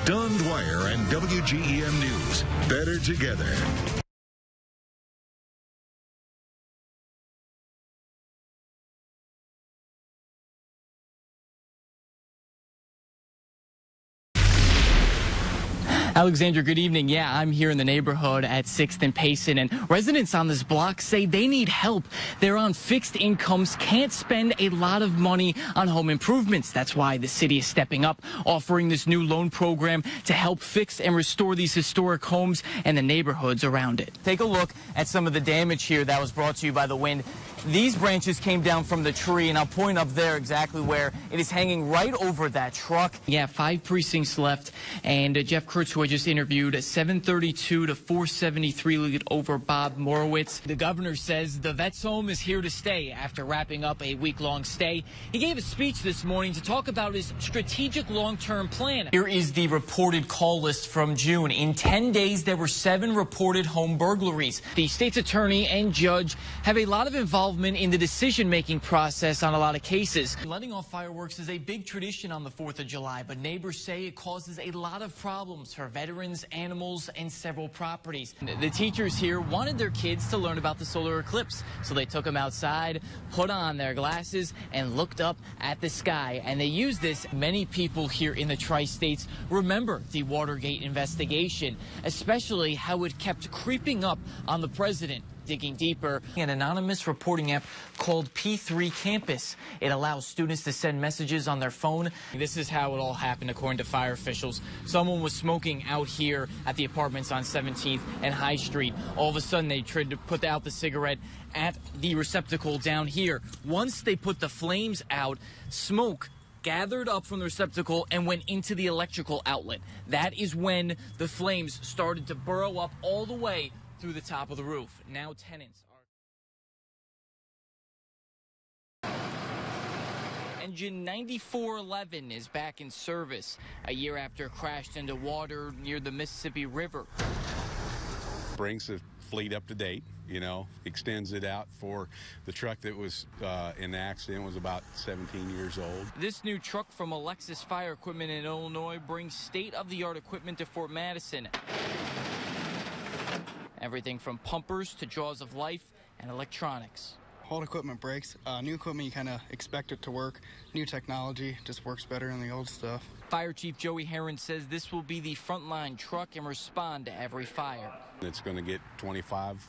Don Dwyer and WGEM News. Better together. Alexandra, good evening. Yeah, I'm here in the neighborhood at 6th and Payson, and residents on this block say they need help. They're on fixed incomes, can't spend a lot of money on home improvements. That's why the city is stepping up, offering this new loan program to help fix and restore these historic homes and the neighborhoods around it. Take a look at some of the damage here that was brought to you by the wind. These branches came down from the tree, and I'll point up there exactly where it is hanging right over that truck. Yeah, 5 precincts left, and Jeff Kurtz, who I just interviewed, at 732 to 473 lead over Bob Morowitz. The governor says the Vets Home is here to stay after wrapping up a week-long stay. He gave a speech this morning to talk about his strategic long-term plan. Here is the reported call list from June. In 10 days, there were 7 reported home burglaries. The state's attorney and judge have a lot of involvement in the decision-making process on a lot of cases. Letting off fireworks is a big tradition on the 4th of July, but neighbors say it causes a lot of problems for veterans, animals, and several properties. The teachers here wanted their kids to learn about the solar eclipse, so they took them outside, put on their glasses, and looked up at the sky. And they used this. Many people here in the tri-states remember the Watergate investigation, especially how it kept creeping up on the president. Digging deeper, an anonymous reporting app called P3 Campus. It allows students to send messages on their phone. This is how it all happened, according to fire officials. Someone was smoking out here at the apartments on 17th and High Street. All of a sudden, they tried to put out the cigarette at the receptacle down here. Once they put the flames out, smoke gathered up from the receptacle and went into the electrical outlet. That is when the flames started to burrow up all the way through the top of the roof. Now tenants are... Engine 9411 is back in service a year after it crashed into water near the Mississippi River. Brings the fleet up to date, extends it out for the truck that was in the accident was about 17 years old. This new truck from Alexis Fire Equipment in Illinois brings state-of-the-art equipment to Fort Madison. Everything from pumpers to jaws of life and electronics. Old equipment breaks. New equipment, you kind of expect it to work. New technology just works better than the old stuff. Fire Chief Joey Herron says this will be the frontline truck and respond to every fire. It's going to get 25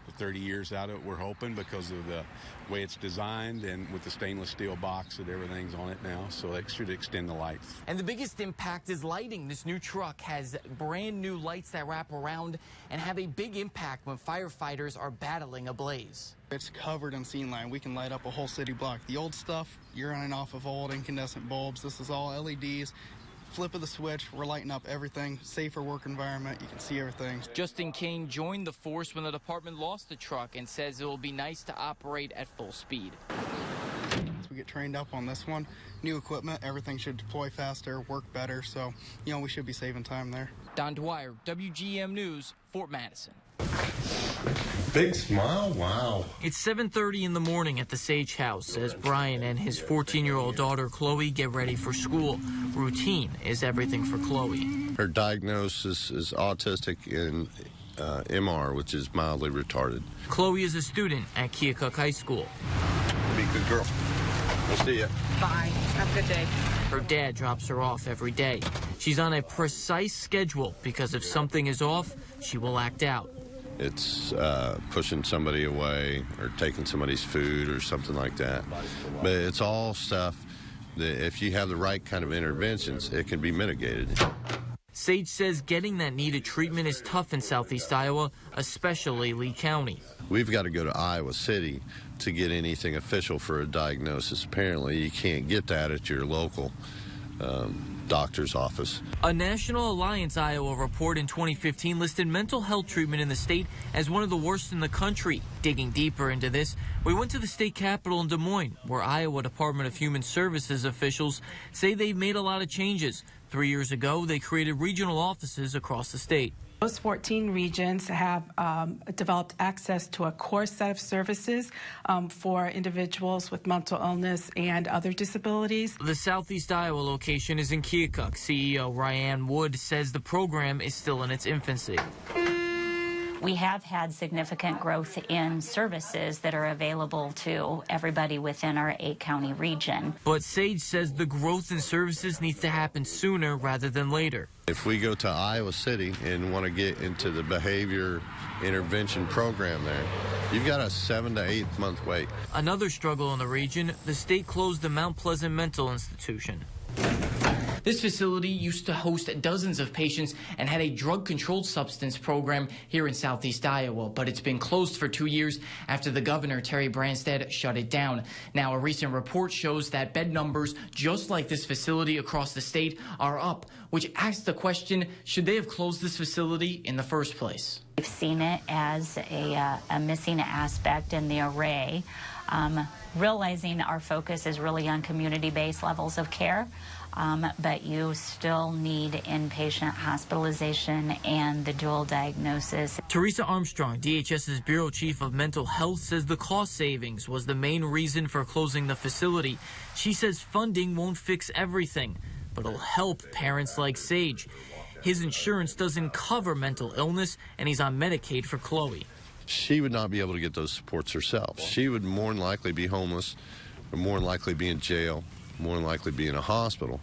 to 30 years out of it, we're hoping, because of the way it's designed and with the stainless steel box that everything's on it now, so it should extend the life. And the biggest impact is lighting. This new truck has brand new lights that wrap around and have a big impact when firefighters are battling a blaze. It's covered in scene line. We can light up a whole city block. The old stuff, you're running off of old incandescent bulbs. This is all LEDs. Flip of the switch, we're lighting up everything. Safer work environment, you can see everything. Justin Kane joined the force when the department lost the truck and says it will be nice to operate at full speed. We get trained up on this one. New equipment, everything should deploy faster, work better, so, we should be saving time there. Don Dwyer, WGEM News, Fort Madison. Big smile, wow. It's 7:30 in the morning at the Sage House as Brian and his 14-year-old daughter Chloe get ready for school. Routine is everything for Chloe. Her diagnosis is autistic and MR, which is mildly retarded. Chloe is a student at Keokuk High School. Be a good girl. We'll see you. Bye. Have a good day. Her dad drops her off every day. She's on a precise schedule because if something is off, she will act out. It's pushing somebody away or taking somebody's food or something like that. But it's all stuff that if you have the right kind of interventions, it can be mitigated. Sage says getting that needed treatment is tough in Southeast Iowa, especially Lee County. We've got to go to Iowa City to get anything official for a diagnosis. Apparently, you can't get that at your local doctor's office. A National Alliance Iowa report in 2015 listed mental health treatment in the state as one of the worst in the country. Digging deeper into this, we went to the state capitol in Des Moines, where Iowa Department of Human Services officials say they've made a lot of changes. 3 years ago, they created regional offices across the state. Those 14 regions have developed access to a core set of services for individuals with mental illness and other disabilities. The Southeast Iowa location is in Keokuk. CEO Ryan Wood says the program is still in its infancy. We have had significant growth in services that are available to everybody within our 8-county region. But Sage says the growth in services needs to happen sooner rather than later. If we go to Iowa City and want to get into the behavior intervention program there, you've got a 7 to 8 month wait. Another struggle in the region, the state closed the Mount Pleasant Mental Institution. This facility used to host dozens of patients and had a drug-controlled substance program here in Southeast Iowa, but it's been closed for 2 years after the governor, Terry Branstad, shut it down. Now, a recent report shows that bed numbers, just like this facility across the state, are up, which asks the question, should they have closed this facility in the first place? We've seen it as a missing aspect in the array, realizing our focus is really on community-based levels of care. But you still need inpatient hospitalization and the dual diagnosis. Teresa Armstrong, DHS's Bureau Chief of Mental Health, says the cost savings was the main reason for closing the facility. She says funding won't fix everything, but it'll help parents like Sage. His insurance doesn't cover mental illness, and he's on Medicaid for Chloe. She would not be able to get those supports herself. She would more than likely be homeless, or more than likely be in jail, more than likely be in a hospital.